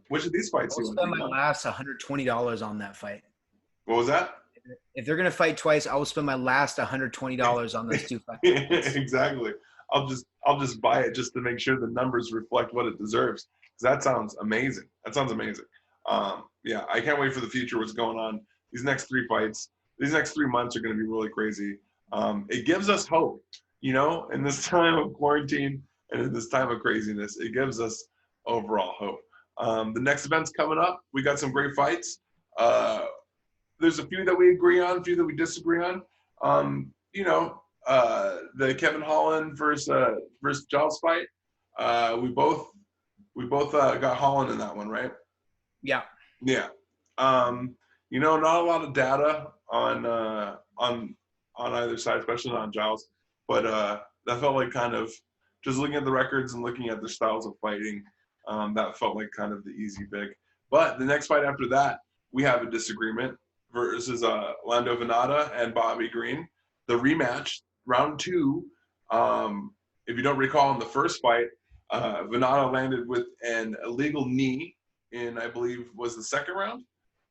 Which of these fights I'll do you want spend to my do? last $120 on that fight. What was that? If they're gonna fight twice, I will spend my last $120 on those two fights. Exactly. I'll just buy it just to make sure the numbers reflect what it deserves. 'Cause that sounds amazing. That sounds amazing. Yeah, I can't wait for the future. What's going on? These next 3 fights, these next 3 months are going to be really crazy. It gives us hope, in this time of quarantine and in this time of craziness. It gives us overall hope. The next event's coming up. We got some great fights. There's a few that we agree on, a few that we disagree on. The Kevin Holland versus Giles fight. We both got Holland in that one, right? Yeah. Yeah. Not a lot of data on either side, especially not on Giles. But that felt like kind of just looking at the records and looking at their styles of fighting. That felt like kind of the easy pick. But the next fight after that, we have a disagreement versus Lando Venata and Bobby Green. The rematch, round 2. If you don't recall, in the first fight, Venata landed with an illegal knee in, I believe, was the second round,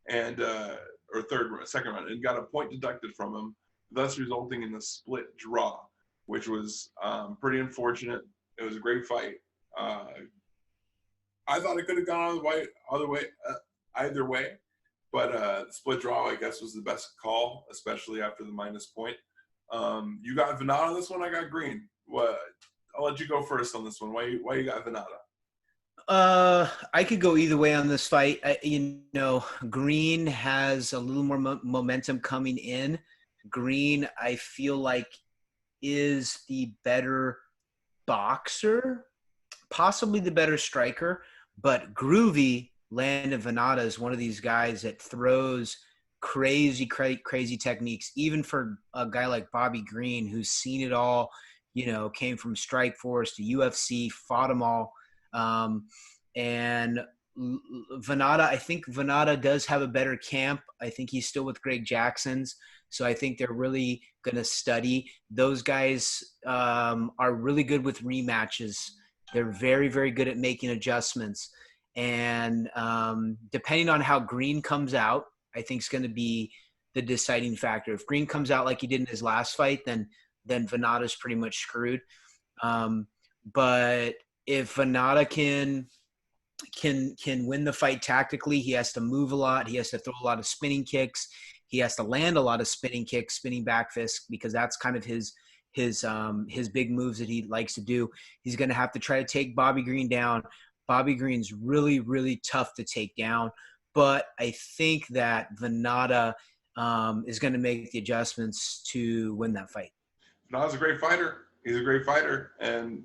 and or second round, and got a point deducted from him, thus resulting in a split draw, which was pretty unfortunate. It was a great fight. I thought it could have gone either way, but split draw, I guess, was the best call, especially after the minus point. You got Venata on this one. I got Green. What? I'll let you go first on this one. Why you got Venata? I could go either way on this fight. Green has a little more momentum coming in. Green, I feel like, is the better boxer, possibly the better striker, but groovy Landon Venata is one of these guys that throws crazy techniques, even for a guy like Bobby Green, who's seen it all, came from Strikeforce to UFC, fought them all. And Venata, I think Venata does have a better camp. I think he's still with Greg Jackson's. So I think they're really going to study. Those guys are really good with rematches. They're very, very good at making adjustments. And depending on how Green comes out, I think is going to be the deciding factor. If Green comes out like he did in his last fight, then then Venata's pretty much screwed. But if Venata can win the fight tactically, he has to move a lot. He has to throw a lot of spinning kicks. He has to land a lot of spinning kicks, spinning back fists, because that's kind of his big moves that he likes to do. He's going to have to try to take Bobby Green down. Bobby Green's really, really tough to take down, but I think that Venata is going to make the adjustments to win that fight. Venata's a great fighter. He's a great fighter, and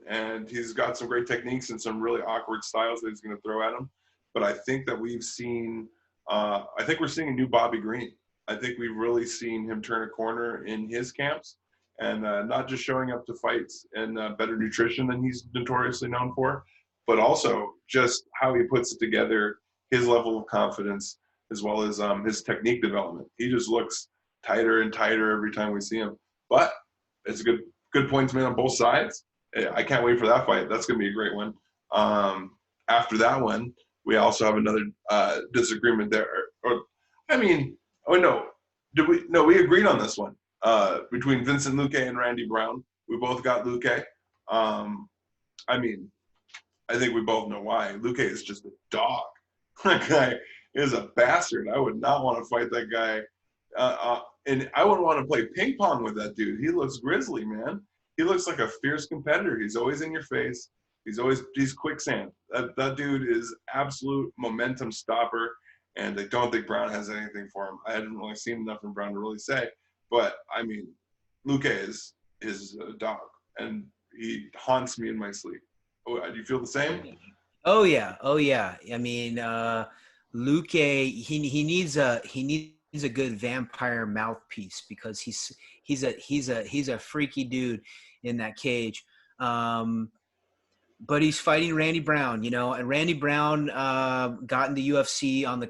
he's got some great techniques and some really awkward styles that he's going to throw at him. But I think that we've seen, I think we're seeing a new Bobby Green. I think we've really seen him turn a corner in his camps, and not just showing up to fights and better nutrition than he's notoriously known for, but also just how he puts it together, his level of confidence, as well as his technique development. He just looks tighter and tighter every time we see him. But it's a good points made on both sides. I can't wait for that fight. That's going to be a great one. After that one, we also have another disagreement there. We agreed on this one between Vincent Luque and Randy Brown. We both got Luque. I think we both know why. Luque is just a dog. That guy is a bastard. I would not want to fight that guy. And I wouldn't want to play ping pong with that dude. He looks grisly, man. He looks like a fierce competitor. He's always in your face. He's quicksand. That dude is absolute momentum stopper. And I don't think Brown has anything for him. I hadn't really seen enough from Brown to really say. But, Luque is a dog. And he haunts me in my sleep. Oh, do you feel the same? Oh yeah. Luque, he needs a good vampire mouthpiece, because he's a freaky dude in that cage. But he's fighting Randy Brown, and Randy Brown got in the UFC on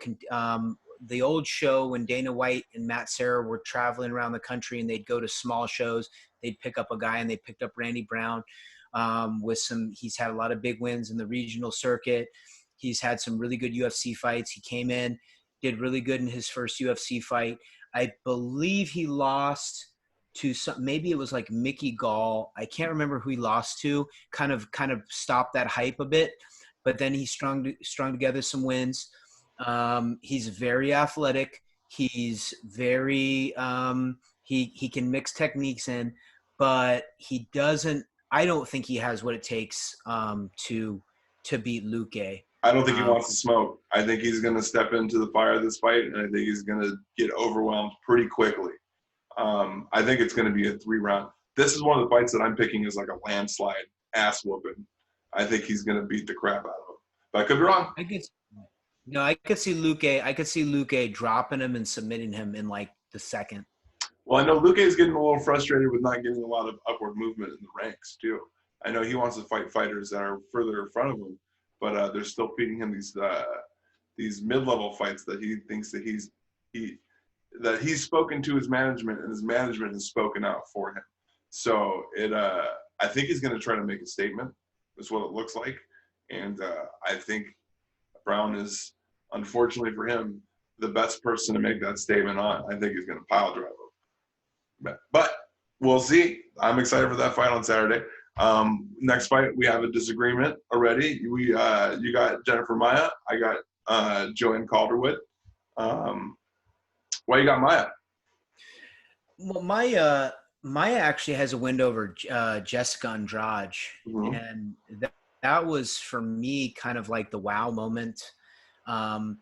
the old show when Dana White and Matt Serra were traveling around the country, and they'd go to small shows. They'd pick up a guy, and they picked up Randy Brown. He's had a lot of big wins in the regional circuit. He's had some really good UFC fights. He came in, did really good in his first UFC fight. I believe he lost to maybe it was like Mickey Gall. I can't remember who he lost to. Kind of stopped that hype a bit, but then he strung together some wins. He's very athletic. He's very he can mix techniques in, but he doesn't. I don't think he has what it takes to beat Luque. I don't think he wants to smoke. I think he's going to step into the fire of this fight, and I think he's going to get overwhelmed pretty quickly. I think it's going to be a 3-round. This is one of the fights that I'm picking as like a landslide ass whooping. I think he's going to beat the crap out of him. But I could be wrong. I could see Luque dropping him and submitting him in like the second. Well, I know Luque is getting a little frustrated with not getting a lot of upward movement in the ranks too. I know he wants to fight fighters that are further in front of him, but they're still feeding him these mid-level fights that he thinks that he's spoken to his management, and his management has spoken out for him. So I think he's going to try to make a statement. That's what it looks like, and I think Brown is, unfortunately for him, the best person to make that statement on. I think he's going to pile drive him. But we'll see. I'm excited for that fight on Saturday. Next fight, we have a disagreement already. You got Jennifer Maia. I got Joanne Calderwood. Why you got Maia? Well, Maia actually has a win over Jessica Andrade, mm-hmm. And that was for me kind of like the wow moment. And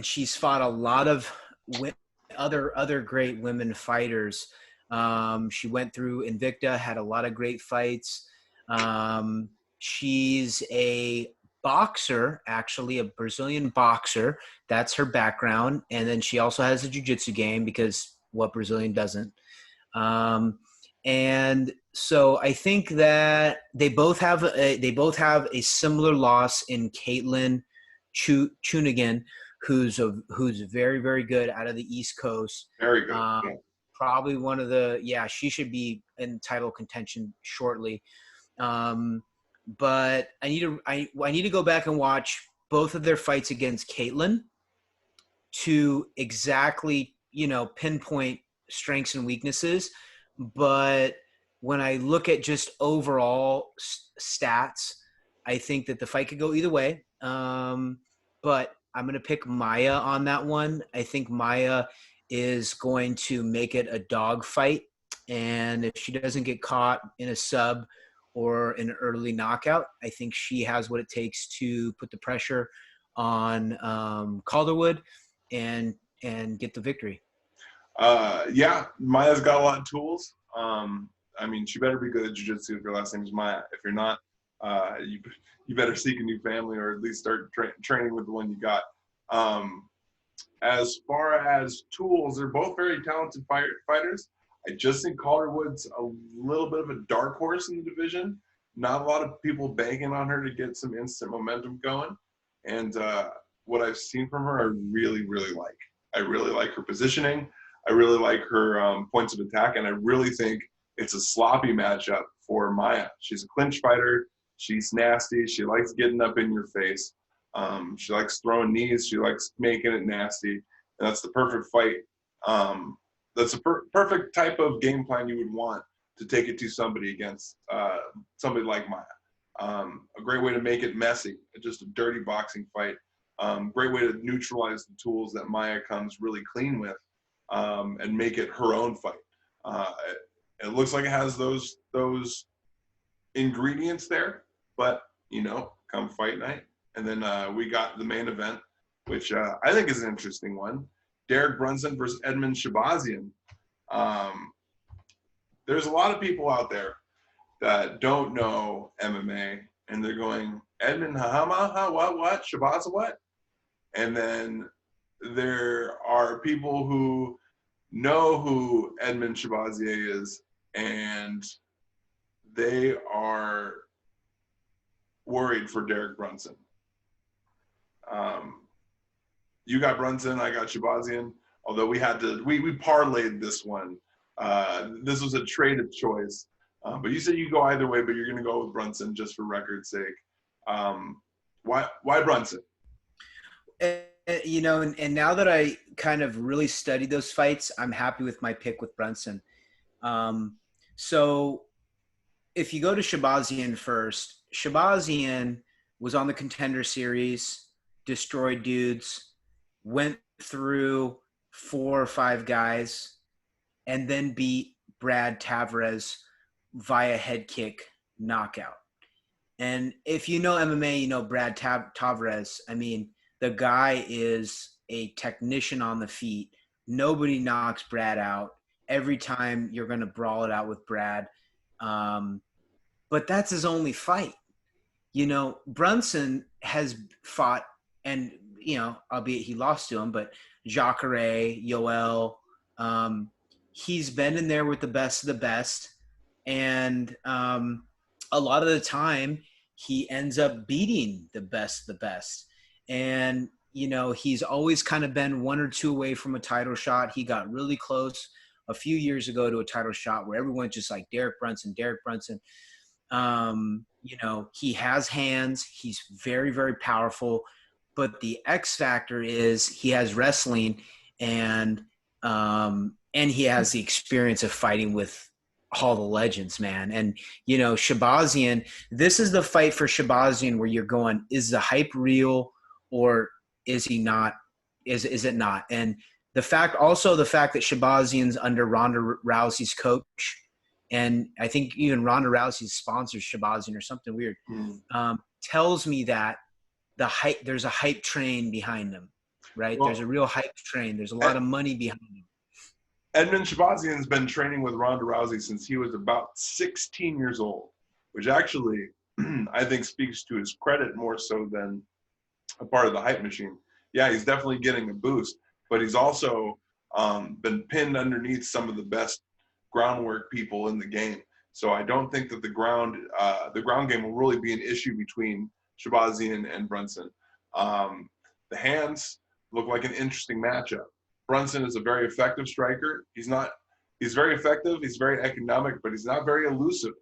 she's fought a lot of other great women fighters. She went through Invicta, had a lot of great fights. She's a boxer, actually a Brazilian boxer. That's her background. And then she also has a jiu-jitsu game, because what Brazilian doesn't? And so I think that they both have a similar loss in Caitlin Chunigan, who's very, very good out of the East Coast. Very good. Probably one of she should be in title contention shortly. But I need to go back and watch both of their fights against Caitlin to exactly, pinpoint strengths and weaknesses. But when I look at just overall stats, I think that the fight could go either way. But I'm going to pick Maya on that one. I think Maya is going to make it a dog fight. And if she doesn't get caught in a sub or an early knockout, I think she has what it takes to put the pressure on Calderwood and get the victory. Yeah, Maya's got a lot of tools. I mean, she better be good at jiu-jitsu if your last name is Maya. If you're not, you better seek a new family or at least start training with the one you got. Um, as far as tools, they're both very talented fighters. I just think Calderwood's a little bit of a dark horse in the division. Not a lot of people banking on her to get some instant momentum going. And what I've seen from her, I really, really like. I really like her positioning. I really like her points of attack. And I really think it's a sloppy matchup for Maya. She's a clinch fighter. She's nasty. She likes getting up in your face. She likes throwing knees. She likes making it nasty. And that's the perfect fight. That's a perfect type of game plan you would want to take it to somebody against somebody like Maya. A great way to make it messy, just a dirty boxing fight. Great way to neutralize the tools that Maya comes really clean with and make it her own fight. It looks like it has those ingredients there, but come fight night. And then we got the main event, which I think is an interesting one. Derek Brunson versus Edmund Shabazian. There's a lot of people out there that don't know MMA, and they're going, Edmund Hahama, what? Shabaza, what? And then there are people who know who Edmund Shabazier is, and they are worried for Derek Brunson. You got Brunson, I got Shabazian, although we parlayed this one. This was a trade of choice. But you said you go either way, but you're going to go with Brunson just for record's sake. Why Brunson? And now that I kind of really studied those fights, I'm happy with my pick with Brunson. So if you go to Shabazian first, Shabazian was on the Contender Series, destroyed dudes, went through 4 or 5 guys, and then beat Brad Tavares via head kick knockout. And if you know MMA, you know Brad Tavares. I mean, the guy is a technician on the feet. Nobody knocks Brad out. Every time you're going to brawl it out with Brad. But that's his only fight. Brunson has fought, and, albeit he lost to him, but Jacare, Yoel, he's been in there with the best of the best. And a lot of the time, he ends up beating the best of the best. And, he's always kind of been 1 or 2 away from a title shot. He got really close a few years ago to a title shot where everyone's just like, Derek Brunson. He has hands. He's very, very powerful. But the X factor is he has wrestling and he has the experience of fighting with all the legends, man. And, Shabazian, this is the fight for Shabazian where you're going, is the hype real or is he not? Is it not? And the fact that Shabazian's under Ronda Rousey's coach, and I think even Ronda Rousey sponsors Shabazian or something weird, tells me that there's a hype train behind them, right? Well, there's a real hype train. There's a lot of money behind them. Edmund Shabazian's been training with Ronda Rousey since he was about 16 years old, which actually I think speaks to his credit more so than a part of the hype machine. Yeah, he's definitely getting a boost, but he's also been pinned underneath some of the best groundwork people in the game. So I don't think that the ground game will really be an issue between Shabazian and Brunson. The hands look like an interesting matchup. Brunson is a very effective striker. He's very effective. He's very economic, but he's not very elusive.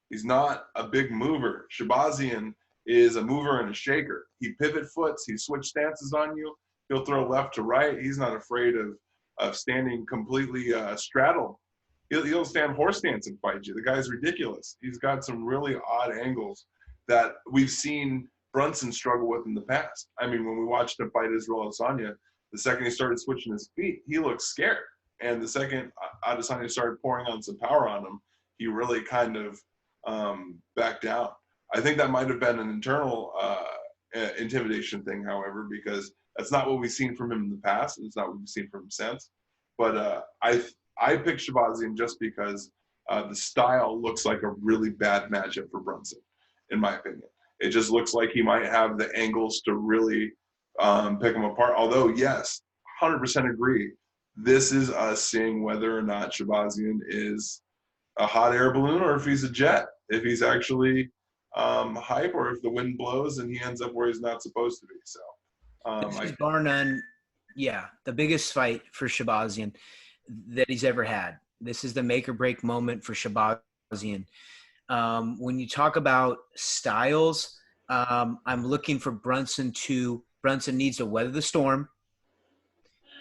He's not a big mover. Shabazian is a mover and a shaker. He pivot foots. He switch stances on you. He'll throw left to right. He's not afraid of standing completely straddled He'll stand horse stance and fight you. The guy's ridiculous. He's got some really odd angles that we've seen Brunson struggle with in the past. I mean, when we watched him fight Israel Adesanya, the second he started switching his feet, he looked scared. And the second Adesanya started pouring on some power on him, he really kind of backed down. I think that might have been an internal intimidation thing, however, because that's not what we've seen from him in the past, and it's not what we've seen from him since. But I picked Shabazian just because the style looks like a really bad matchup for Brunson, in my opinion. It just looks like he might have the angles to really pick him apart. Although, yes, 100% agree. This is us seeing whether or not Shabazian is a hot air balloon or if he's a jet, if he's actually hype, or if the wind blows and he ends up where he's not supposed to be. So, this is bar none, yeah, the biggest fight for Shabazian that he's ever had. This is the make or break moment for Shabazian. When you talk about styles, I'm looking for Brunson needs to weather the storm,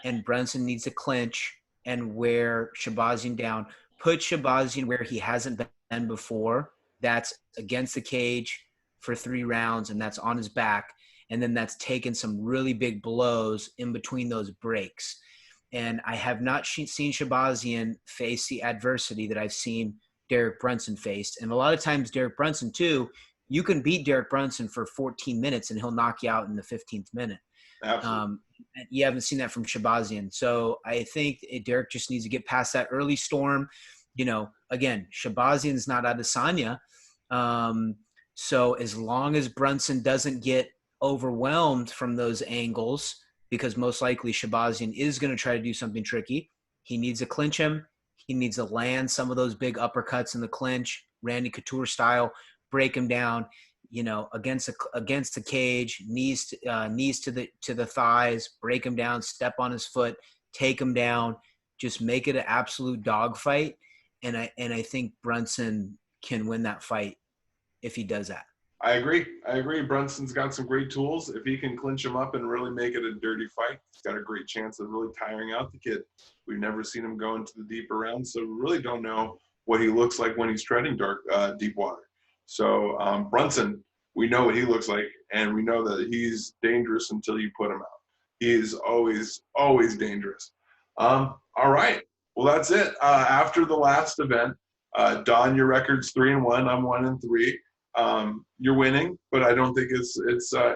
and Brunson needs to clinch and wear Shabazian down. Put Shabazian where he hasn't been before. That's against the cage for 3 rounds, and that's on his back. And then that's taken some really big blows in between those breaks. And I have not seen Shabazian face the adversity that I've seen Derek Brunson faced. And a lot of times Derek Brunson, too, you can beat Derek Brunson for 14 minutes and he'll knock you out in the 15th minute. Absolutely. You haven't seen that from Shabazian. So I think Derek just needs to get past that early storm. You know, again, Shabazian's not Adesanya. So as long as Brunson doesn't get overwhelmed from those angles, because most likely Shabazian is going to try to do something tricky, he needs to clinch him. He needs to land some of those big uppercuts in the clinch, Randy Couture style, break him down, you know, against the cage, knees to the thighs, break him down, step on his foot, take him down, just make it an absolute dogfight. And I think Brunson can win that fight if he does that. I agree. Brunson's got some great tools. If he can clinch him up and really make it a dirty fight, he's got a great chance of really tiring out the kid. We've never seen him go into the deeper rounds, so we really don't know what he looks like when he's treading deep water. So Brunson, we know what he looks like, and we know that he's dangerous until you put him out. He is always dangerous. All right. Well, that's it. After the last event, Don, your record's 3-1. I'm 1-3. You're winning, but I don't think it's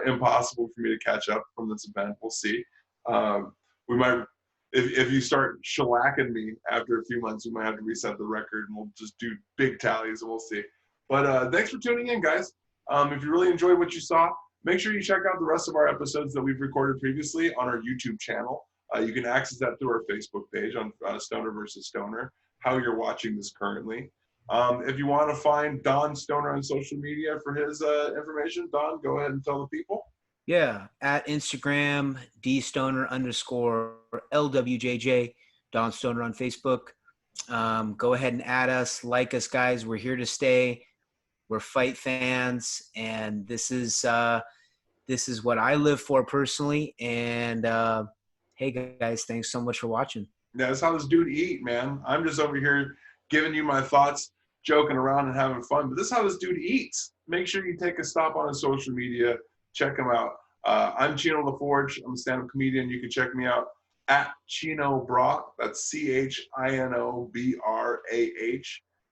impossible for me to catch up from this event. We'll see. We might, if you start shellacking me after a few months, we might have to reset the record, and we'll just do big tallies, and we'll see. But thanks for tuning in, guys. If you really enjoyed what you saw, make sure you check out the rest of our episodes that we've recorded previously on our YouTube channel. You can access that through our Facebook page on Stoner versus Stoner, how you're watching this currently. If you want to find Don Stoner on social media for his information, Don, go ahead and tell the people. Yeah, at Instagram, DStoner_LWJJ, Don Stoner on Facebook. Go ahead and add us, like us, guys. We're here to stay. We're fight fans, and this is what I live for personally. And hey, guys, thanks so much for watching. Yeah, that's how this dude eat, man. I'm just over here giving you my thoughts, joking around and having fun. But this is how this dude eats. Make sure you take a stop on his social media. Check him out. I'm Chino LaForge. I'm a stand-up comedian. You can check me out at Chino Brah. That's ChinoBrah.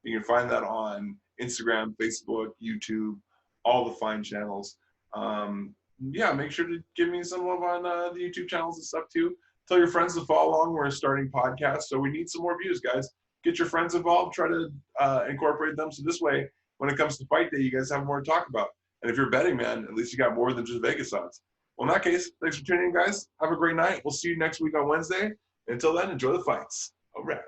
You can find that on Instagram, Facebook, YouTube, all the fine channels. Yeah, make sure to give me some love on the YouTube channels and stuff too. Tell your friends to follow along. We're starting podcasts, so we need some more views, guys. Get your friends involved. Try to incorporate them. So this way, when it comes to fight day, you guys have more to talk about. And if you're betting, man, at least you got more than just Vegas odds. Well, in that case, thanks for tuning in, guys. Have a great night. We'll see you next week on Wednesday. Until then, enjoy the fights. All right.